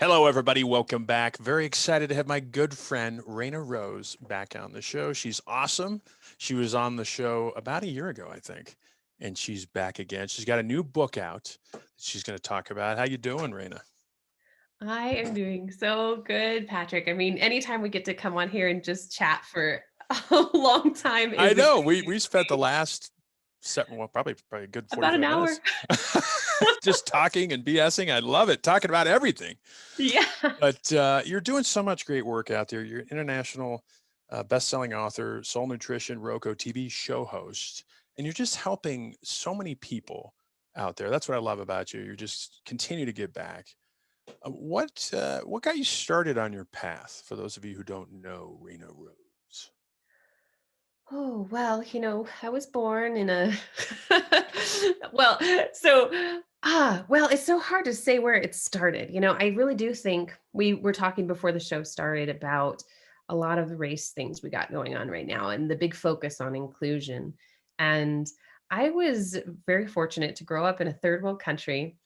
Hello, everybody. Welcome back. Very excited to have my good friend Reina Rose back on the show. She's awesome. She was on the show about a year ago, I think, and she's back again. She's got a new book out that she's going to talk about. How you doing, Reina? I am doing so good, Patrick. I mean, anytime we get to come on here and just chat for a long time I is know exciting we to spent the me. last probably a good About an 45 hour. minutes just talking and BSing. I love it, talking about everything. Yeah. But you're doing so much great work out there. You're an international best-selling author, Soul Nutrition ROKU TV show host, and you're just helping so many people out there. That's what I love about you. You just continue to give back. What got you started on your path? For those of you who don't know, Rena Rose. Oh, well, I was born in a well, so well, it's so hard to say where it started. I really do think we were talking before the show started about a lot of the race things we got going on right now and the big focus on inclusion. And I was very fortunate to grow up in a third world country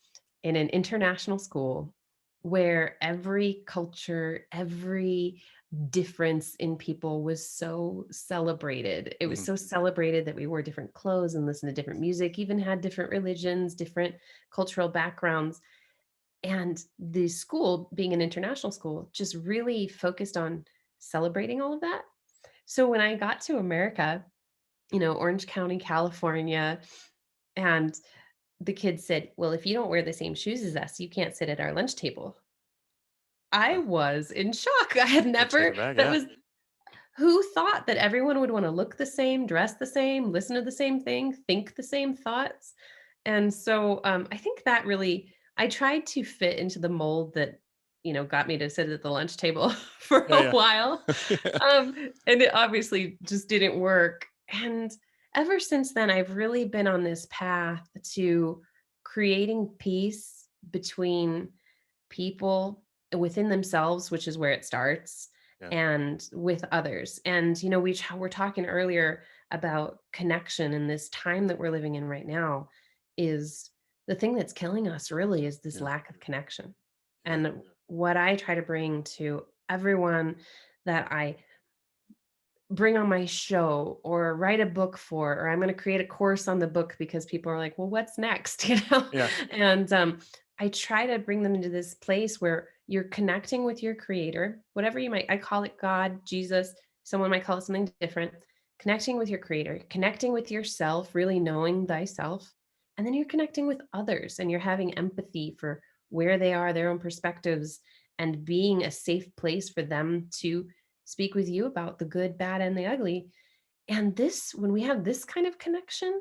in an international school where every culture, every difference in people was so celebrated. It was Hmm. so celebrated that we wore different clothes and listened to different music, even had different religions, different cultural backgrounds. And the school, being an international school, just really focused on celebrating all of that. So when I got to America, Orange County, California, and the kids said, "Well, if you don't wear the same shoes as us, you can't sit at our lunch table." I was in shock. I had You're taken never, aback, that yeah. was who thought that everyone would wanna look the same, dress the same, listen to the same thing, think the same thoughts? And so, I think that really I tried to fit into the mold that, got me to sit at the lunch table for Yeah, a yeah. while, Yeah. and it obviously just didn't work, and ever since then, I've really been on this path to creating peace between people within themselves, which is where it starts, Yeah. and with others. And we're talking earlier about connection, and this time that we're living in right now is the thing that's killing us really is this Yeah. lack of connection. Yeah. And what I try to bring to everyone that I bring on my show or write a book for, or I'm going to create a course on the book because people are like, well, what's next? Yeah. And I try to bring them into this place where you're connecting with your creator, whatever I call it God, Jesus, someone might call it something different. Connecting with your creator, connecting with yourself, really knowing thyself. And then you're connecting with others and you're having empathy for where they are, their own perspectives, and being a safe place for them to speak with you about the good, bad, and the ugly. And when we have this kind of connection,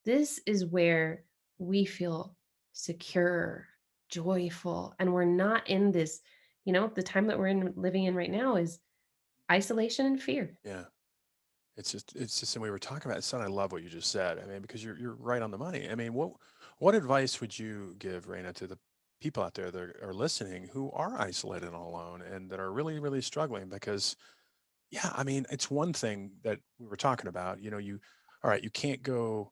this is where we feel secure, joyful, and we're not in this, the time that we're living in right now is isolation and fear. Yeah. It's just, and we were talking about son. I love what you just said. I mean, because you're right on the money. I mean, what advice would you give, Raina, to the people out there that are listening who are isolated and alone and that are really, really struggling? Because yeah, I mean, it's one thing that we were talking about. All right, you can't go,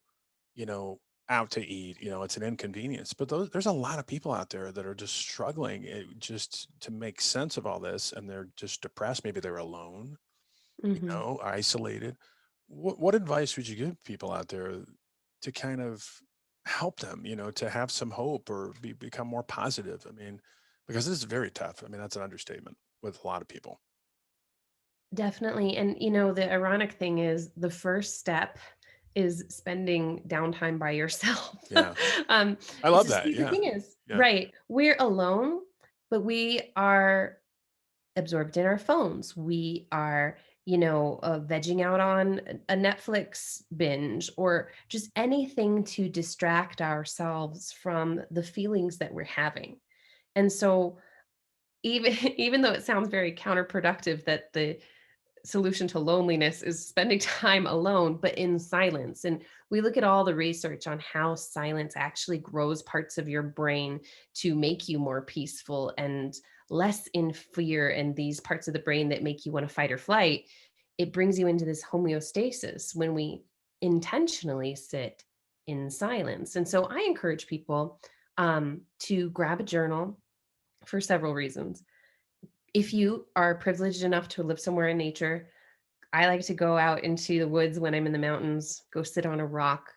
you know, out to eat. It's an inconvenience. But there's a lot of people out there that are just struggling just to make sense of all this, and they're just depressed. Maybe they're alone, Mhm. isolated. What advice would you give people out there to kind of help them, to have some hope or become more positive? I mean, because this is very tough. I mean, that's an understatement with a lot of people. Definitely. And the ironic thing is the first step is spending downtime by yourself. Yeah. um, I love so that. see, the Yeah. thing is, Yeah. right, we're alone, but we are absorbed in our phones. We are, vegging out on a Netflix binge or just anything to distract ourselves from the feelings that we're having. And so even even though it sounds very counterproductive that the solution to loneliness is spending time alone, but in silence. And we look at all the research on how silence actually grows parts of your brain to make you more peaceful and less in fear, and these parts of the brain that make you want to fight or flight. It brings you into this homeostasis when we intentionally sit in silence. And so I encourage people to grab a journal for several reasons. If you are privileged enough to live somewhere in nature, I like to go out into the woods when I'm in the mountains, go sit on a rock.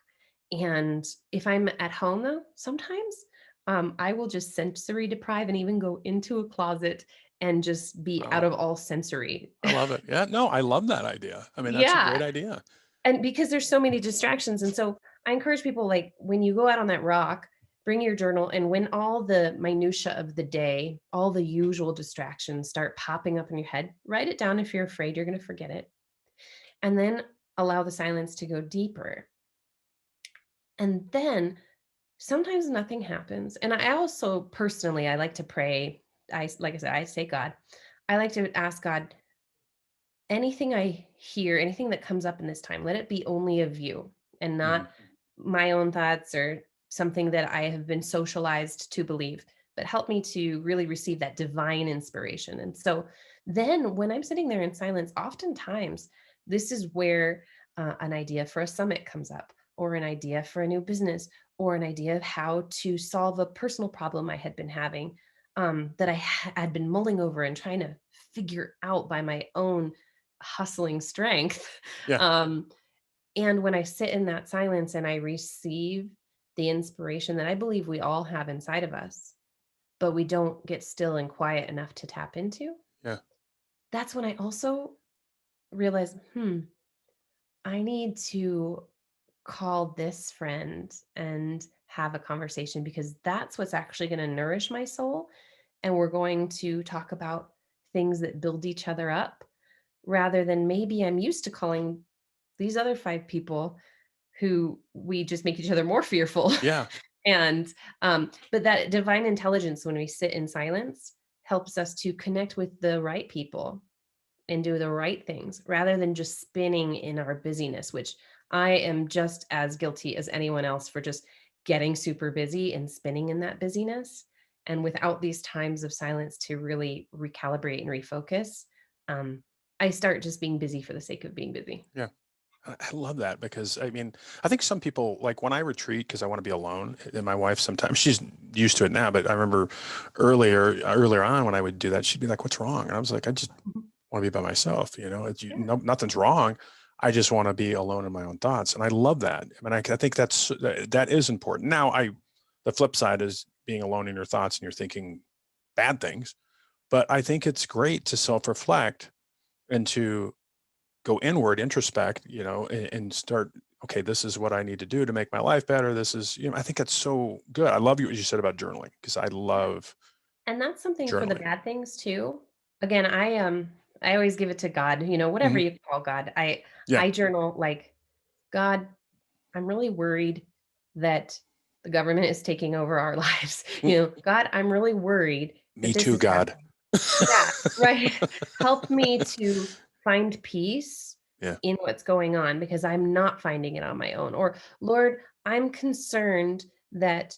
And if I'm at home, though, sometimes I will just sensory deprive and even go into a closet and just be out Oh, of all sensory. I love it. Yeah, no, I love that idea. I mean, that's a Yeah. great idea. And because there's so many distractions. And so I encourage people, like, when you go out on that rock, bring your journal, and when all the minutia of the day, all the usual distractions start popping up in your head, write it down if you're afraid you're going to forget it. And then allow the silence to go deeper. And then sometimes nothing happens. And I also personally, I like to pray. Like I said, I say God. I like to ask God, anything I hear, anything that comes up in this time, let it be only of you and Mhm. not my own thoughts or something that I have been socialized to believe, but help me to really receive that divine inspiration. And so then when I'm sitting there in silence, oftentimes this is where an idea for a summit comes up, or an idea for a new business, or an idea of how to solve a personal problem I had been having, that I had been mulling over and trying to figure out by my own hustling strength. Yeah. Um, and when I sit in that silence and I receive the inspiration that I believe we all have inside of us, but we don't get still and quiet enough to tap into, Yeah. that's when I also realize, I need to call this friend and have a conversation, because that's what's actually going to nourish my soul. And we're going to talk about things that build each other up, rather than maybe I'm used to calling these other 5 people who we just make each other more fearful. Yeah. And but that divine intelligence, when we sit in silence, helps us to connect with the right people and do the right things, rather than just spinning in our busyness, which I am just as guilty as anyone else for just getting super busy and spinning in that busyness. And without these times of silence to really recalibrate and refocus, um, I start just being busy for the sake of being busy. Yeah. I love that because I mean, I think some people like when I retreat because I want to be alone, and my wife sometimes she's used to it now, but I remember earlier on when I would do that, she'd be like, "What's wrong?" And I was like, "I just Mhm. want to be by myself, you know. Yeah. No, nothing's wrong. I just want to be alone in my own thoughts." And I love that. I mean, I think that is important. Now, the flip side is being alone in your thoughts and you're thinking bad things, but I think it's great to self-reflect and to go inward, introspect, you know, and start, okay, this is what I need to do to make my life better. This is, you know, I think that's so good. I love what you said about journaling because I Yeah. love And that's something for the journaling. bad things too. Again, I always give it to God, whatever Hmm. you call God. Yeah. I journal like, God, I'm really worried that the government is taking over our lives. Mm, God, I'm really worried that me this too, is God. happening. Yeah, right. Help me to find peace Yeah. in what's going on, because I'm not finding it on my own. Or, Lord, I'm concerned that,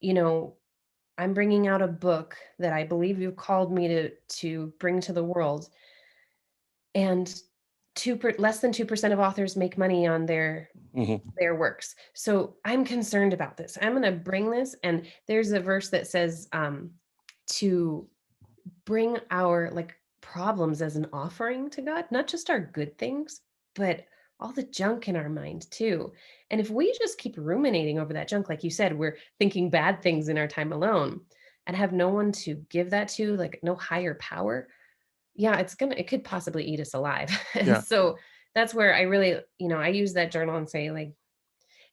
you know, I'm bringing out a book that I believe you've called me to bring to the world, and less than 2% of authors make money on Hmm. their works. So I'm concerned about this. I'm going to bring this. And there's a verse that says, to bring our like problems as an offering to God, not just our good things, but all the junk in our mind too. And if we just keep ruminating over that junk, like you said, we're thinking bad things in our time alone and have no one to give that to, like no higher power. Yeah, it could possibly eat us alive. And Yeah. so that's where I really, I use that journal and say, like,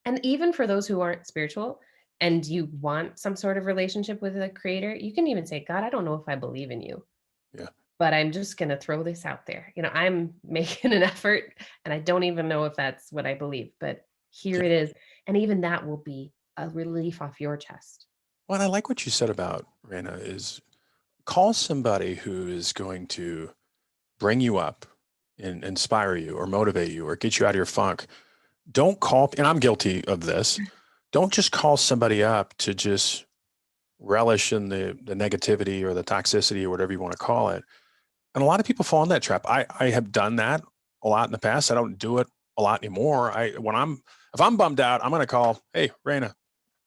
and even for those who aren't spiritual and you want some sort of relationship with a creator, you can even say, God, I don't know if I believe in you, Yeah. but I'm just going to throw this out there. I'm making an effort and I don't even know if that's what I believe, but here Yeah. it is. And even that will be a relief off your chest. Well, and I like what you said about Reina is call somebody who is going to bring you up and inspire you or motivate you or get you out of your funk. Don't call, and I'm guilty of this. Don't just call somebody up to just relish in the negativity or the toxicity or whatever you want to call it. And a lot of people fall in that trap. I have done that a lot in the past. I don't do it a lot anymore. If I'm bummed out, I'm going to call, hey, Raina,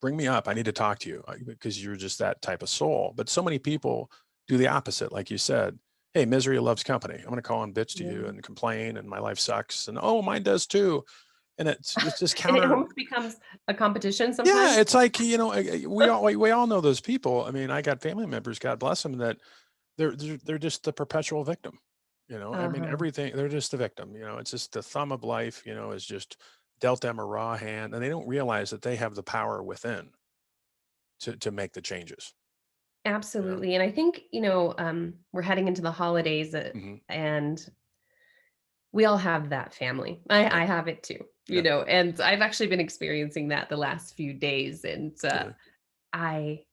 bring me up. I need to talk to you because you're just that type of soul. But so many people do the opposite. Like you said, hey, misery loves company. I'm going to call and bitch to you Yeah. and complain, and my life sucks. And oh, mine does too. And it's just And it counter. almost becomes a competition Yeah, sometimes. it's like, we all know those people. I mean, I got family members, God bless them, that they're just the perpetual victim. I mean, Uh-huh. everything, they're just the victim. It's just the thumb of life, is just dealt them a raw hand, and they don't realize that they have the power within to make the changes. You know. Absolutely. And I think, we're heading into the holidays, Hmm. and we all have that family. I Yeah. have it too, Yeah. and I've actually been experiencing that the last few days. And Good. I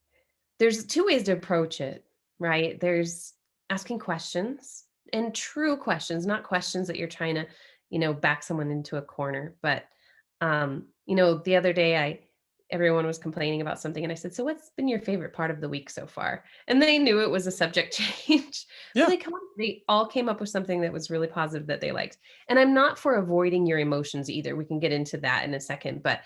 there's two ways to approach it, right? There's asking questions, and true questions, not questions that you're trying to, back someone into a corner. But the other day I everyone was complaining about something, and I said, "So what's been your favorite part of the week so far?" And they knew it was a subject change, but Yeah. they all came up with something that was really positive that they liked. And I'm not for avoiding your emotions either. We can get into that in a second, but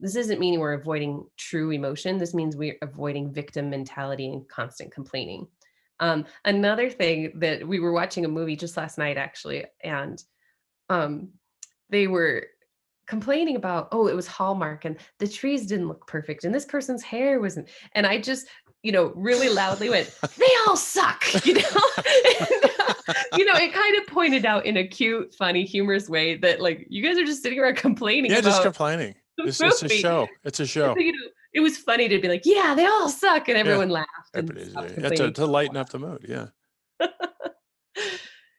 this isn't meaning we're avoiding true emotion. This means we're avoiding victim mentality and constant complaining. Another thing, that we were watching a movie just last night, actually, and um, they were complaining about, oh, it was Hallmark and the trees didn't look perfect and this person's hair wasn't. And I just, really loudly went, they all suck, And, it kind of pointed out in a cute, funny, humorous way that, like, you guys are just sitting around complaining Yeah, just about complaining. the It's a movie. show. It's a And show. so, it was funny to be like, yeah, they all suck. And Yeah. everyone laughed and Everybody's stopped yeah, to complaining to lighten up the mood. Yeah. for a while.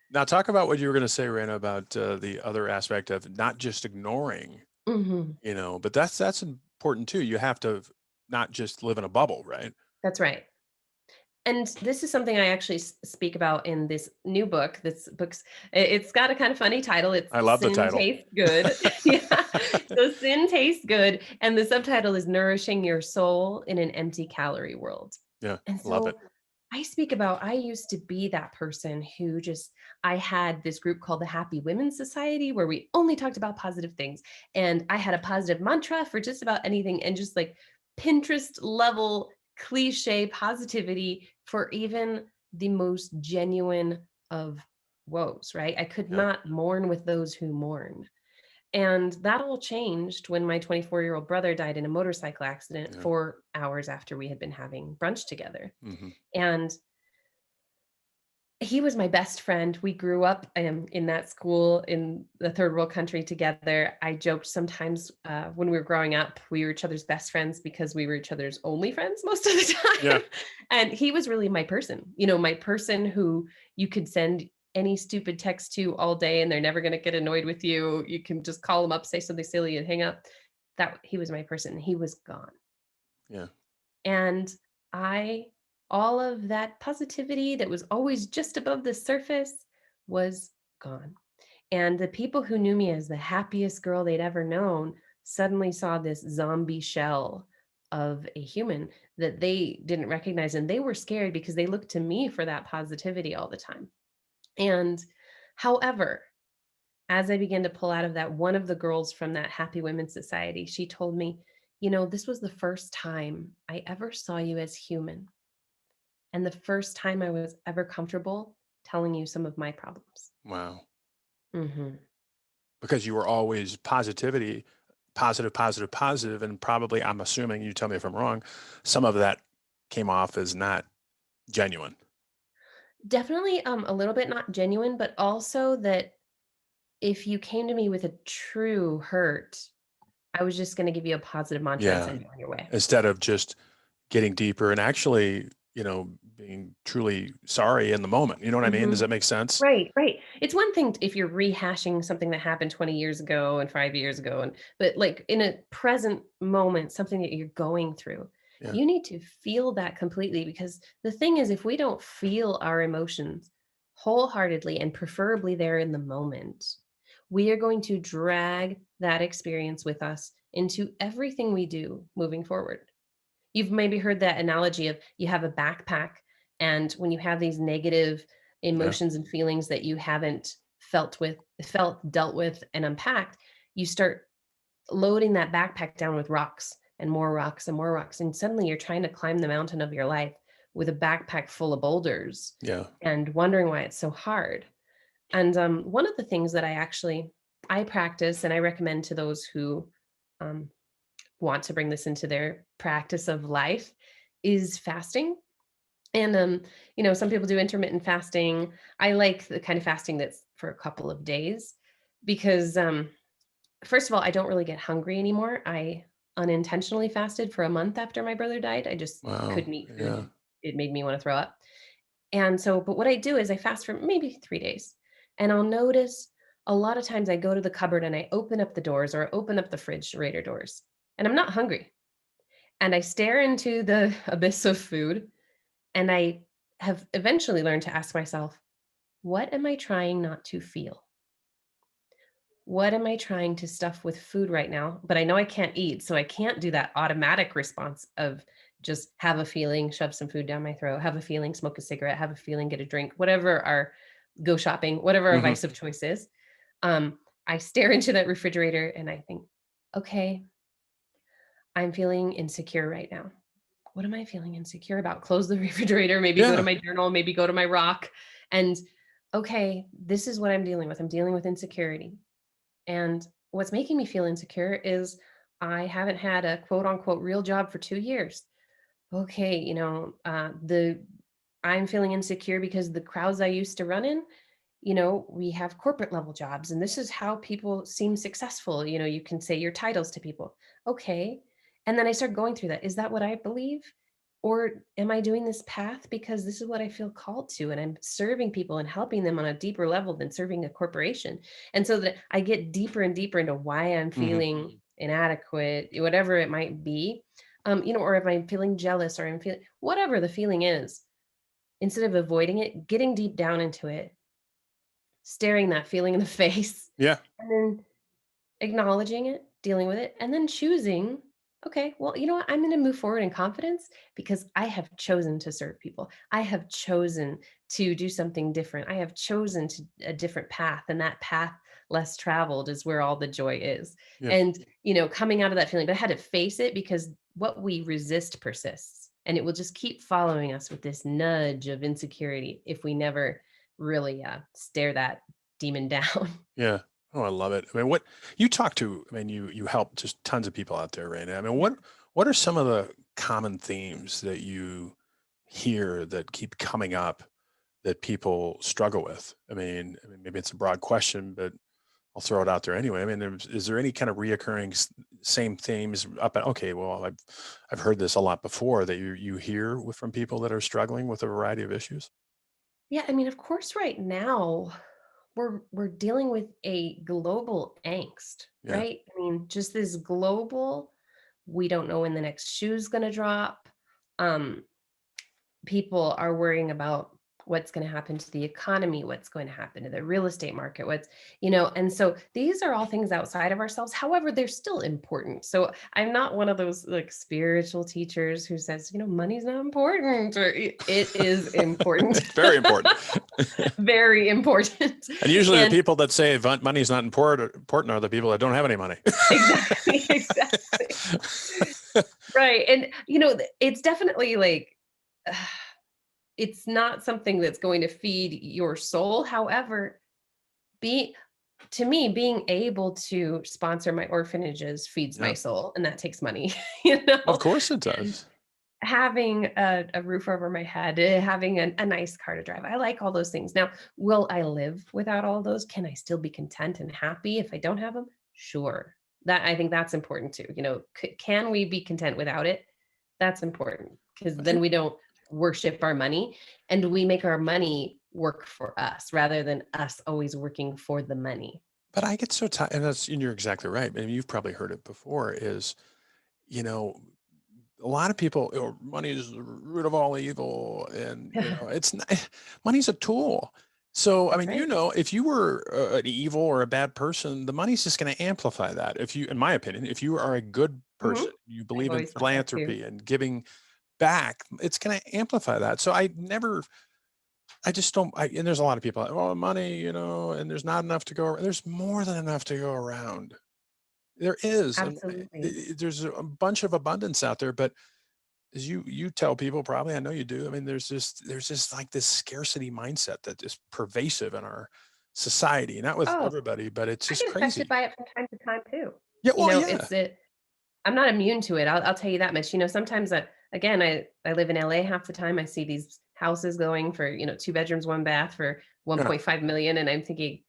Now talk about what you were going to say, Raina, about the other aspect of not just ignoring, Mhm. but that's important too. You have to not just live in a bubble, right? That's right. And this is something I actually speak about in this new book. It's got a kind of funny title. It's I love the Sin title. Tastes Good. Yeah. So Sin Tastes Good. And the subtitle is Nourishing Your Soul in an Empty Calorie World. Yeah, And love so it. I speak about, I used to be that person who just, I had this group called the Happy Women's Society where we only talked about positive things. And I had a positive mantra for just about anything, and just like Pinterest level cliche positivity for even the most genuine of woes, right? I could Yeah, not mourn with those who mourn. And that all changed when my 24-year-old brother died in a motorcycle accident yeah. 4 hours after we had been having brunch together. Hmm. And he was my best friend. We grew up in that school in the third world country together. I joked sometimes, when we were growing up, we were each other's best friends because we were each other's only friends most of the Yeah, time. And he was really my person who you could send any stupid text to all day and they're never going to get annoyed with you. You can just call them up, say something silly, and hang up. That he was my person. He was gone. yeah, And I all of that positivity that was always just above the surface was gone. And the people who knew me as the happiest girl they'd ever known suddenly saw this zombie shell of a human that they didn't recognize. And they were scared because they looked to me for that positivity all the time. And however, as I began to pull out of that, one of the girls from that Happy Women's Society, she told me, this was the first time I ever saw you as human, and the first time I was ever comfortable telling you some of my problems. wow. Mhm. Because you were always positivity, positive, positive, positive, and probably, I'm assuming, you tell me if I'm wrong, some of that came off as not genuine. Definitely, a little bit not genuine, but also that if you came to me with a true hurt, I was just gonna give you a positive mantra and Yeah, send you on your way. instead of just getting deeper and actually, being truly sorry in the moment. You know what I mean? Does Mhm. that make sense? Right, right. It's one thing if you're rehashing something that happened 20 years ago and 5 years ago, but like in a present moment, something that you're going through, Yeah. you need to feel that completely, because the thing is, if we don't feel our emotions wholeheartedly and preferably there in the moment, we are going to drag that experience with us into everything we do moving forward. You've maybe heard that analogy of, you have a backpack, and when you have these negative Yeah. emotions and feelings that you haven't dealt with and unpacked, you start loading that backpack down with rocks, and more rocks and more rocks. And suddenly you're trying to climb the mountain of your life with a backpack full of boulders Yeah. and wondering why it's so hard. And one of the things that I practice and I recommend to those who um, want to bring this into their practice of life is fasting. And some people do intermittent fasting. I like the kind of fasting that's for a couple of days because first of all, I don't really get hungry anymore. I unintentionally fasted for a month after my brother died. I just Wow. couldn't eat Yeah. food. It made me want to throw up. And so, but what I do is I fast for maybe 3 days. And I'll notice a lot of times I go to the cupboard and I open up the doors or open up the refrigerator doors and I'm not hungry. And I stare into the abyss of food. And I have eventually learned to ask myself, what am I trying not to feel? What am I trying to stuff with food right now? But I know I can't eat. So I can't do that automatic response of just have a feeling, shove some food down my throat, have a feeling, smoke a cigarette, have a feeling, get a drink, whatever our go shopping, whatever our Hmm. vice of choice is. Um, I stare into that refrigerator and I think, okay, I'm feeling insecure right now. What am I feeling insecure about? Close the refrigerator, maybe go to Yeah. my journal, maybe go to my rock. And okay, this is what I'm dealing with. I'm dealing with insecurity. And what's making me feel insecure is I haven't had a quote unquote real job for 2 years. Okay, the I'm feeling insecure because the crowds I used to run in, we have corporate level jobs and this is how people seem successful. You can say your titles to people. Okay. And then I start going through that. Is that what I believe? Or am I doing this path because this is what I feel called to and I'm serving people and helping them on a deeper level than serving a corporation? And so that I get deeper and deeper into why I'm Hmm. feeling inadequate, whatever it might be. Or if I'm feeling jealous or I'm feeling whatever the feeling is, instead of avoiding it, getting deep down into it, staring that feeling in the face, Yeah. and then acknowledging it, dealing with it, and then choosing, okay, well, you know what? I'm going to move forward in confidence because I have chosen to serve people. I have chosen to do something different. I have chosen to a different path, and that path less traveled is where all the joy is. Yeah. And, coming out of that feeling, but I had to face it because what we resist persists and it will just keep following us with this nudge of insecurity if we never really stare that demon down. Yeah. Oh, I love it. I mean, what you talk to, I mean, you help just tons of people out there right now. I mean, what are some of the common themes that you hear that keep coming up that people struggle with? I mean, maybe it's a broad question, but I'll throw it out there anyway. I mean, is there any kind of reoccurring same themes up? Okay, well, I've heard this a lot before that you hear from people that are struggling with a variety of issues. Yeah, I mean, of course, right now we're dealing with a global angst, Yeah. right? I mean, just this global, we don't know when the next shoe's going to drop. Um, People are worrying about what's going to happen to the economy, what's going to happen to the real estate market, and so these are all things outside of ourselves. However, they're still important. So I'm not one of those like spiritual teachers who says, money's not important or it is important. It's very important. Very important. And usually the And people that say money is not important are the people that don't have any money. exactly, exactly. Right. And it's definitely like it's not something that's going to feed your soul. However, be to me, being able to sponsor my orphanages feeds my Yeah, soul, and that takes money, you of know? course it And does. having a roof over my head, having a nice car to drive, I like all those things. Now, will I live without all those? Can I still be content and happy if I don't have them? Sure. I think that's important too. Can we be content without it? That's important because But I, then we don't worship our money and we make our money work for us rather than us always working for the money. but I get so tired, and you're exactly right. I mean, you've probably heard it before. Is you know, a lot of people, money is the root of all evil, and it's not, money's a tool. So, I That's mean, right. if you were an evil or a bad person, the money's just going to amplify that. If you, in my opinion, if you are a good Mhm. person, you I've believe in always thought that too. philanthropy and giving back, it's going to amplify that. So I just don't, and there's a lot of people, oh, money, and there's not enough to go. There's more than enough to go around. There is, and Absolutely. there's a bunch of abundance out there, but as you tell people probably, I know you do. I mean, there's just like this scarcity mindset that is pervasive in our society. Not with Oh, everybody, but it's I just get affected crazy. by it from time to time too. Yeah, You well, know, yeah, it's it I'm not immune to it. I'll tell you that much. You know, sometimes again, I live in LA half the time. I see these houses going for, 2 bedrooms, 1 bath for yeah. 1.5 million, and I'm thinking,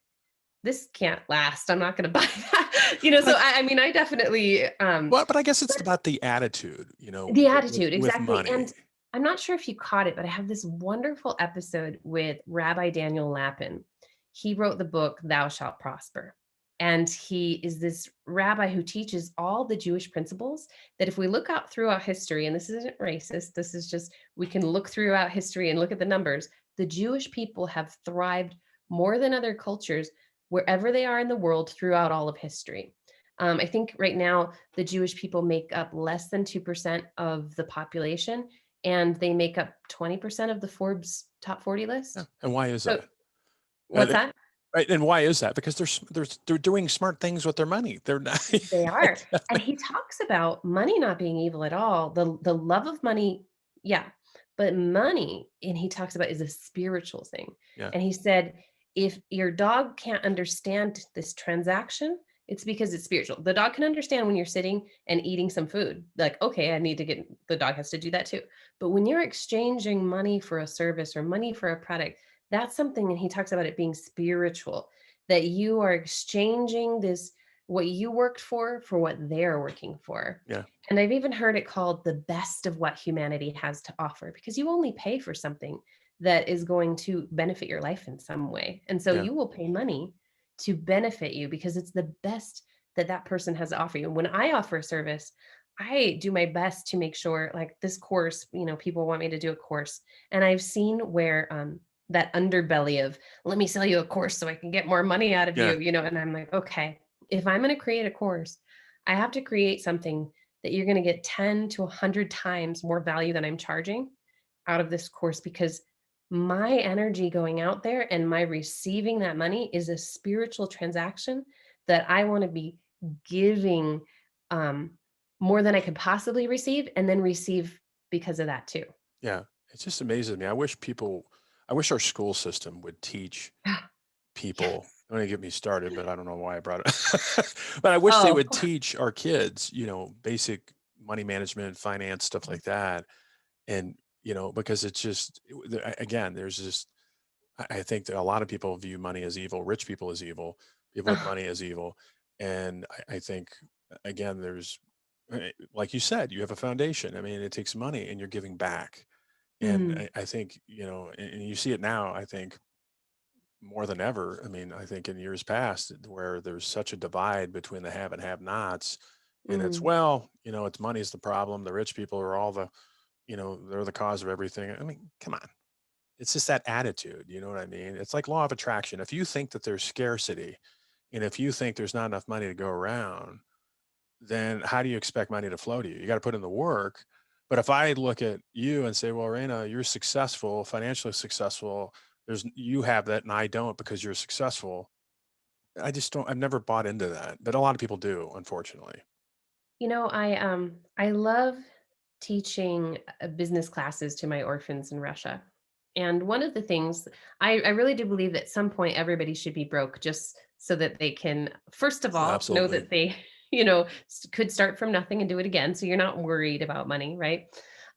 this can't last. I'm not going to buy that. But So I mean, I definitely, but I guess it's but about the attitude, the with attitude, exactly. money. And I'm not sure if you caught it, but I have this wonderful episode with Rabbi Daniel Lapin. He wrote the book Thou Shalt Prosper. And he is this rabbi who teaches all the Jewish principles that if we look out throughout history, and this isn't racist, this is just we can look throughout history and look at the numbers, the Jewish people have thrived more than other cultures wherever they are in the world throughout all of history. I think right now the Jewish people make up less than 2% of the population, and they make up 20% of the Forbes top 40 Yeah, list. and why is So, that? what's that? Right, and why is that? Because they're doing smart things with their money. They're not They are. And exactly. he talks about money not being evil at all. The love of money, yeah. But money, and he talks about is a spiritual thing. Yeah, And he said, if your dog can't understand this transaction, it's because it's spiritual. The dog can understand when you're sitting and eating some food. Like, okay, I need to get the dog has to do that too. But when you're exchanging money for a service or money for a product, that's something, and he talks about it being spiritual, that you are exchanging this what you worked for what they're working for. yeah, And I've even heard it called the best of what humanity has to offer because you only pay for something that is going to benefit your life in some way. And so yeah, you will pay money to benefit you because it's the best that that person has to offer you. When I offer a service, I do my best to make sure, like this course, people want me to do a course. And I've seen where that underbelly of, let me sell you a course so I can get more money out of yeah, you, and I'm like, okay, if I'm going to create a course, I have to create something that you're going to get 10 to 100 times more value than I'm charging out of this course because my energy going out there and my receiving that money is a spiritual transaction that I want to be giving um, more than I could possibly receive and then receive because of that too. yeah. It just amazes me. I wish our school system would teach people. Yes. Don't even get me started, but I don't know why I brought it. But I wish they Oh, would teach our kids, basic money management, finance, stuff like that. And, because it's just, again, there's just, I think that a lot of people view money as evil, rich people as evil, people with money as evil. And I think, again, like you said, you have a foundation. I mean, it takes money and you're giving back. And mm, I think, and you see it now, I think more than ever. I mean, I think in years past where there's such a divide between the have and have nots, and it's, mm, well, it's money's the problem. The rich people are all they're the cause of everything. I mean, come on. It's just that attitude. You know what I mean? It's like law of attraction. If you think that there's scarcity and if you think there's not enough money to go around, then how do you expect money to flow to you? You got to put in the work. But if I look at you and say, well, Reina, you're successful, financially successful, you have that and I don't because you're successful. I just don't, I've never bought into that, but a lot of people do, unfortunately. I love teaching business classes to my orphans in Russia. And one of the things I really do believe that at some point everybody should be broke just so that they can, first of Yeah, all, know absolutely. that they, could start from nothing and do it again. So you're not worried about money, right?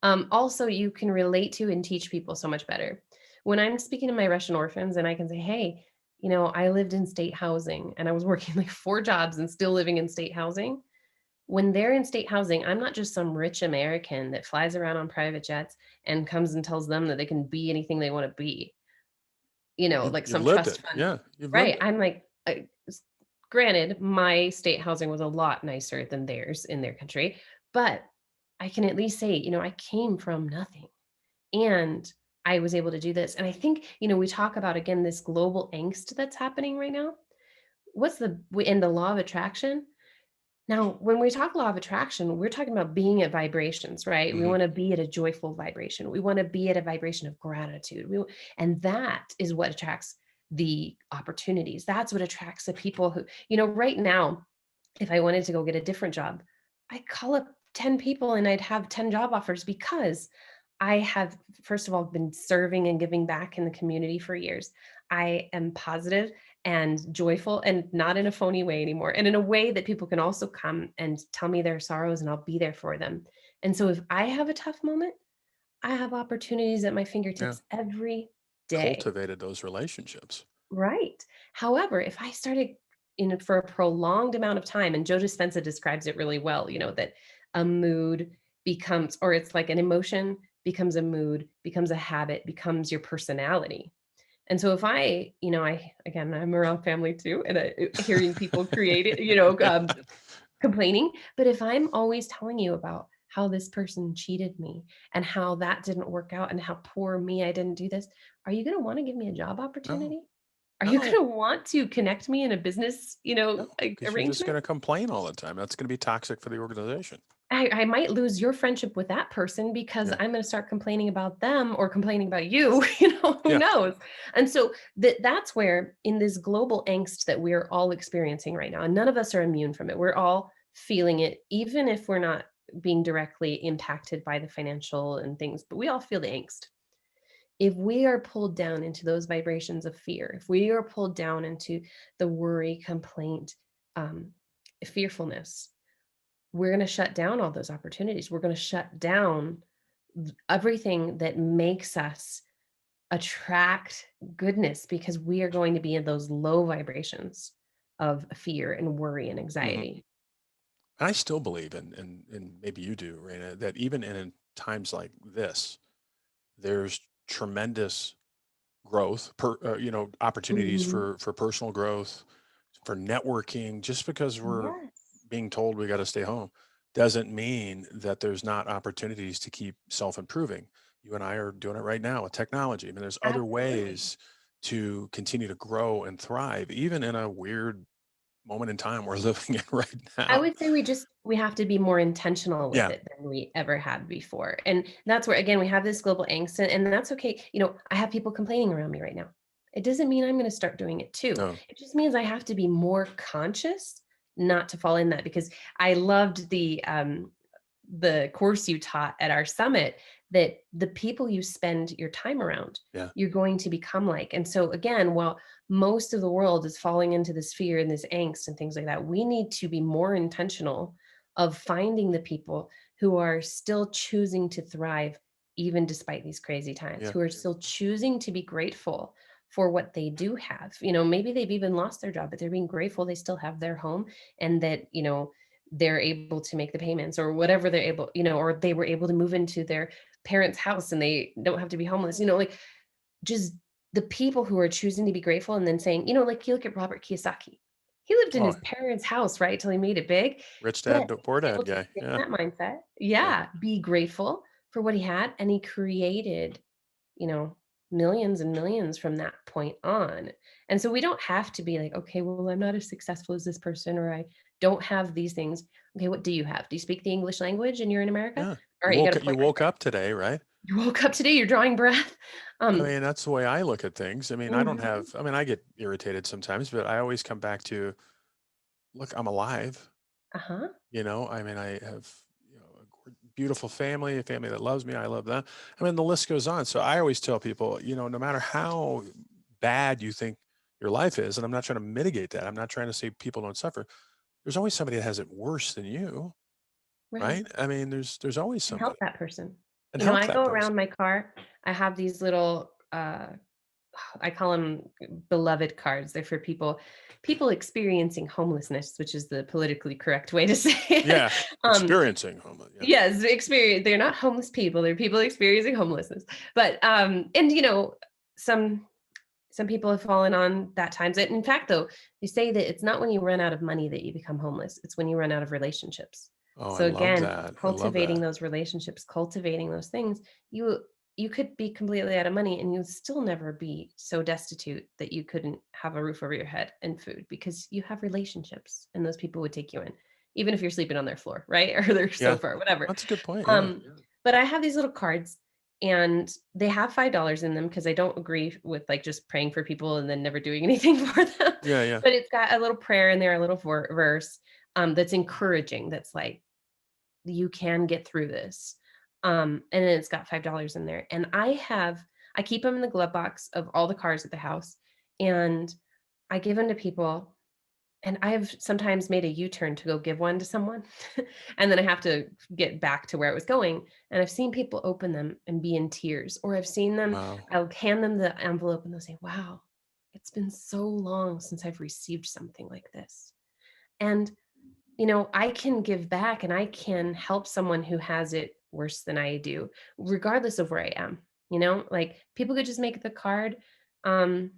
Also, you can relate to and teach people so much better. When I'm speaking to my Russian orphans and I can say, hey, I lived in state housing and I was working like 4 jobs and still living in state housing when they're in state housing, I'm not just some rich American that flies around on private jets and comes and tells them that they can be anything they want to be, like You've some lived it. trust fund. Yeah. You've lived Right. it. I'm like, granted, my state housing was a lot nicer than theirs in their country, but I can at least say, I came from nothing and I was able to do this. And I think, we talk about again this global angst that's happening right now. What's in the law of attraction? Now, when we talk law of attraction, we're talking about being at vibrations, right? We Hmm. want to be at a joyful vibration. We want to be at a vibration of gratitude. And that is what attracts the opportunities. That's what attracts the people who, right now, If I wanted to go get a different job, I'd call up 10 people and I'd have 10 job offers because I have, first of all, been serving and giving back in the community for years. I am positive and joyful and not in a phony way anymore, and in a way that people can also come and tell me their sorrows and I'll be there for them. And so if I have a tough moment, I have opportunities at my Yeah. fingertips every day. Cultivated those relationships. Right. However, if I started in for a prolonged amount of time, and Joe Dispenza describes it really well, that a mood becomes, or it's like an emotion becomes a mood, becomes a habit, becomes your personality. And so if I, again, I'm around family too, and hearing people create it, complaining. But if I'm always telling you about how this person cheated me and how that didn't work out and how poor me, I didn't do this, are you going to want to give me a job No, opportunity? Are you no, gonna want to connect me in a business, no, because you're just arrangement? going to complain all the time. That's going to be toxic for the organization. I might lose your friendship with that person because Yeah. I'm gonna start complaining about them or complaining about you, who Yeah. knows? And so that's where in this global angst that we're all experiencing right now, and none of us are immune from it. We're all feeling it, even if we're not being directly impacted by the financial and things, but we all feel the angst. If we are pulled down into those vibrations of fear, if we are pulled down into the worry, complaint, um, fearfulness, we're going to shut down all those opportunities. We're going to shut down everything that makes us attract goodness because we are going to be in those low vibrations of fear and worry and Hmm. anxiety. I still believe, and maybe you do, Raina, that even in times like this, there's tremendous growth, opportunities Mhm. for personal growth, for networking. Just because we're Yes, being told we got to stay home doesn't mean that there's not opportunities to keep self improving. You and I are doing it right now with technology. I mean, there's other absolutely. ways to continue to grow and thrive, even in a weird moment in time we're living in right I now. would say we have to be more intentional with Yeah. it than we ever had before. And that's where again we have this global angst and that's okay. I have people complaining around me right now. It doesn't mean I'm going to start doing it too. No. It just means I have to be more conscious not to fall in that because I loved the course you taught at our summit that the people you spend your time around, Yeah. you're going to become like. And so, again, while most of the world is falling into this fear and this angst and things like that, we need to be more intentional of finding the people who are still choosing to thrive, even despite these crazy times, Yeah. who are still choosing to be grateful for what they do have. Maybe they've even lost their job, but they're being grateful they still have their home and that, they're able to make the payments or whatever they're able, or they were able to move into their parents' house and they don't have to be homeless, like just the people who are choosing to be grateful and then saying, like you look at Robert Kiyosaki. He lived in Oh, his parents' house, right, till he made it big, rich but dad, he poor was dad able to guy. stay Yeah. in that mindset. Yeah. Yeah, be grateful for what he had, and he created you know, millions and millions from that point on. And so we don't have to be like, okay, well, I'm not as successful as this person, or I don't have these things. Okay, what do you have? Do you speak the English language and you're in America? Yeah. All right, you got a You point right woke there. up today, right? You woke up today, you're drawing breath. I Um, mean, that's the way I look at things. I mean, mhm, I get irritated sometimes, but I always come back to, look, I'm alive. uh-huh. I mean, I have, a beautiful family, a family that loves me. I love them. I mean, the list goes on. So I always tell people, no matter how bad you think your life is, and I'm not trying to mitigate that. I'm not trying to say people don't suffer. There's always somebody that has it worse than you, Right. right? I mean, there's always And help somebody, that person. and help I that go person. around my car, I have these little I call them beloved cards. They're for people experiencing homelessness, which is the politically correct way to say it. Yeah, Um, experiencing homeless. Yeah, yes, experience. They're not homeless people. They're people experiencing homelessness. But and some some people have fallen on that times. And in fact, though, they say that it's not when you run out of money that you become homeless. It's when you run out of relationships. oh, I So love again, that. I love cultivating that. those relationships, cultivating those things, you you could be completely out of money and you'd still never be so destitute that you couldn't have a roof over your head and food because you have relationships and those people would take you in, even if you're sleeping on their floor, right? Or their Yeah, sofa or whatever. that's a good point. Yeah, Um, but I have these little cards and they have $5 in them because I don't agree with like just praying for people and then never doing anything for them. yeah, yeah. But it's got a little prayer in there, a little verse. that's encouraging, that's like, you can get through this. And then it's got $5 in there. And I keep them in the glove box of all the cars at the house, and I give them to people. And I've sometimes made a U-turn to go give one to someone, and then I have to get back to where it was going, and I've seen people open them and be in tears, or Wow. I'll hand them the envelope and they'll say, "Wow, it's been so long since I've received something like this." And, I can give back and I can help someone who has it worse than I do, regardless of where I am, like, people could just make the card, um,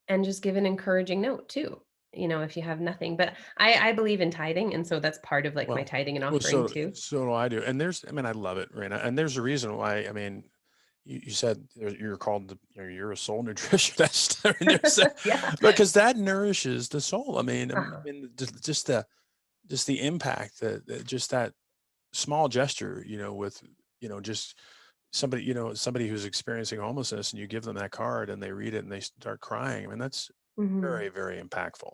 and just give an encouraging note too, if you have nothing. But I believe in tithing, and so that's part of like my Well, tithing and well, offering so too. so do I do. And I mean, I love it, Raina. And there's a reason why. I mean, you said you're called you're a soul nutritionist. I mean, Yeah. because that nourishes the soul. Uh-huh. I mean, just the impact that just that small gesture, with just somebody, somebody who's experiencing homelessness, and you give them that card and they read it and they start crying. I mean, that's Mhm. very, very impactful.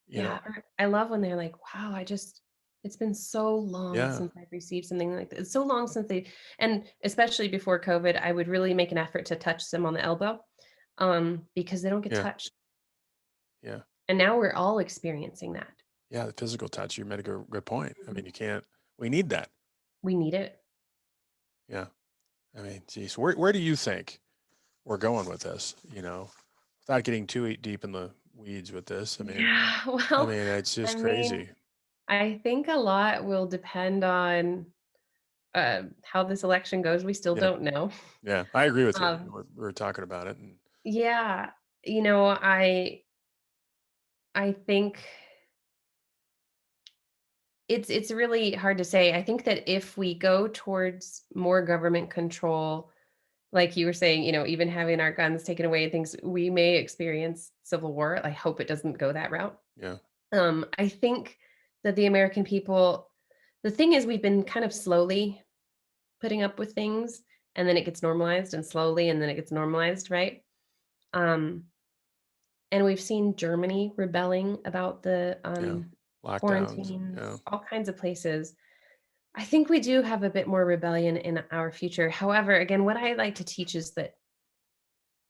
You know, Yeah, or I love when they're like, "Wow, it's been so long yeah, since I've received something like this. It's so long since they," and especially before COVID, I would really make an effort to touch them on the elbow, because they don't get yeah, touched. yeah. And now we're all experiencing that. Yeah, the physical touch, you made a good point. I Mhm. mean, you can't we need that. We need it. Yeah. I mean, geez, where do you think we're going with this, without getting too deep in the weeds with this? Yeah, I well, mean, it's I just mean, crazy. I think a lot will depend on how this election goes. We still Yeah. don't know. Yeah. I agree with you. Um, We were talking about it, and yeah, you know, I I think it's really hard to say. I think that if we go towards more government control, like you were saying, even having our guns taken away and things, we may experience civil war. I hope it doesn't go that route. yeah. I think that the American people, the thing is, we've been kind of slowly putting up with things, and then it gets normalized, and slowly, and then it gets normalized, right? Um, and we've seen Germany rebelling about the Yeah. Lockdowns. Yeah. quarantines, all kinds of places. I think we do have a bit more rebellion in our future. However, again, what I like to teach is that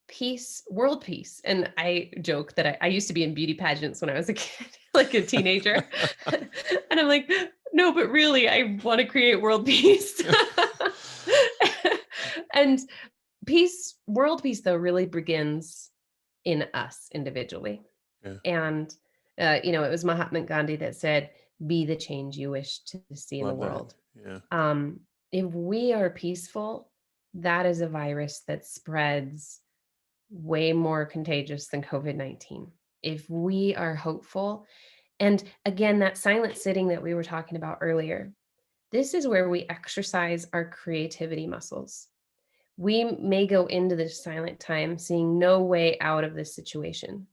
peace, world peace. And I joke that I used to be in beauty pageants when I was a kid, like a teenager. And I'm like, no, but really, I want to create world peace. And world peace, though, really begins in us individually. Yeah. And, it was Mahatma Gandhi that said, be the change you wish to see in the Love that. world. Yeah. Um, if we are peaceful, that is a virus that spreads way more contagious than COVID-19. If we are hopeful, and again, that silent sitting that we were talking about earlier, this is where we exercise our creativity muscles. We may go into this silent time seeing no way out of this situation,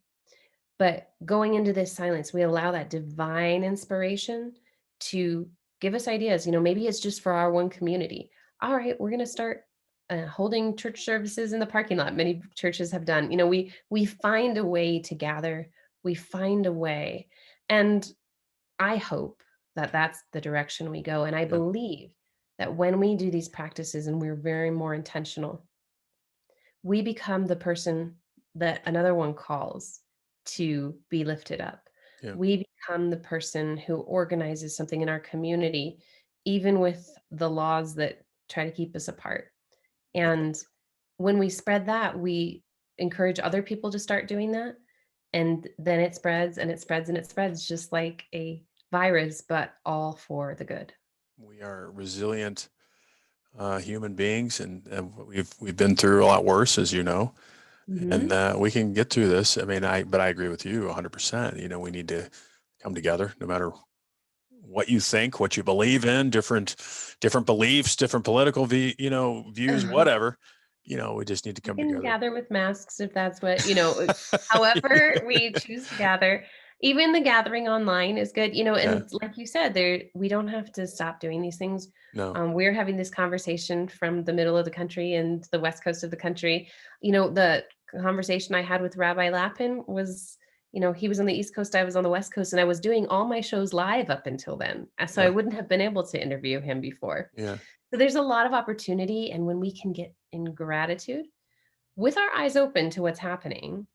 but going into this silence, we allow that divine inspiration to give us ideas. Maybe it's just for our one community. All right, we're going to start holding church services in the parking lot. Many churches have done. We find a way to gather. We find a way, and I hope that that's the direction we go. And I Yeah. believe that when we do these practices and we're very more intentional, we become the person that another one calls to be lifted up. Yeah. We become the person who organizes something in our community, even with the laws that try to keep us apart. Yeah. And when we spread that, we encourage other people to start doing that. And then it spreads and it spreads and it spreads just like a virus, but all for the good. We are resilient human beings, and we've been through a lot worse, as you know, and Mhm. we can get through this. I mean, I agree with you 100%. We need to come together, no matter what you think, what you believe in, different beliefs, different political views, whatever. We just need to We come can together. gather with masks if that's what, however we choose to gather. Even the gathering online is good, Yeah. and like you said, we don't have to stop doing these things. No. We're having this conversation from the middle of the country and the west coast of the country. The conversation I had with Rabbi Lapin was, He was on the East Coast, I was on the West Coast, and I was doing all my shows live up until then. So I Yeah. wouldn't have been able to interview him before. Yeah. So there's a lot of opportunity. And when we can get in gratitude with our eyes open to what's happening,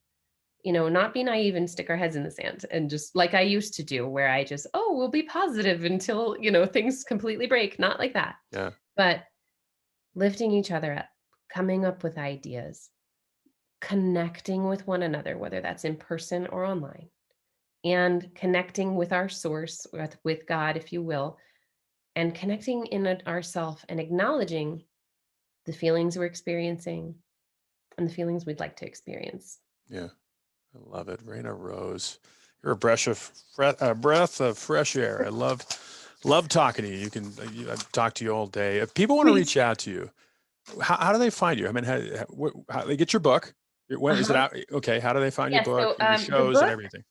not be naive and stick our heads in the sand and just like I used to do, where I just, oh, we'll be positive until, things completely break. Not like that, Yeah. but lifting each other up, coming up with ideas, connecting with one another, whether that's in person or online, and connecting with our source, with God, if you will, and connecting in ourself and acknowledging the feelings we're experiencing and the feelings we'd like to experience. Yeah. I love it. Reina Rose, you're a breath of fresh air. I love talking to you. I've talked to you all day. If people want to Me reach too. out to you, how do they find you? I mean, how they get your book? When is it Uh-huh. out? Okay. How do they find your Yeah. book, So your the shows and book, everything?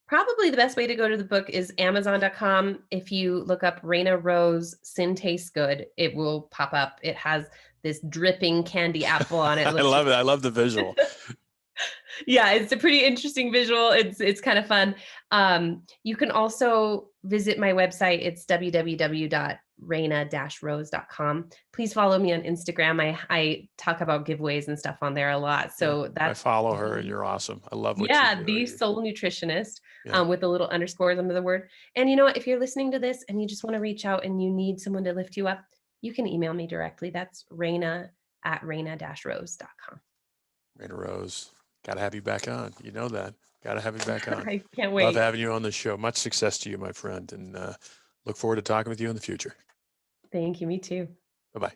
probably the best way to go to the book is Amazon.com. If you look up Reina Rose Sin Tastes Good, it will pop up. It has this dripping candy apple on it. It I looks love it. I love the visual. Yeah, it's a pretty interesting visual. It's kind of fun. You can also visit my website. It's www.reina-rose.com. Please follow me on Instagram. I talk about giveaways and stuff on there a lot. Yeah. So I that's follow her and the you're awesome. I love what you yeah, do. the Soul Nutritionist, Yeah. with the little underscores under the word. And you know what? If you're listening to this and you just want to reach out and you need someone to lift you up, you can email me directly. That's Reina@reina-rose.com. Reina Rose, got to have you back on. You know that. Got to have you back on. I can't Love wait. having you on the show. Much success to you, my friend, and look forward to talking with you in the future. Thank you. Me too. Bye bye.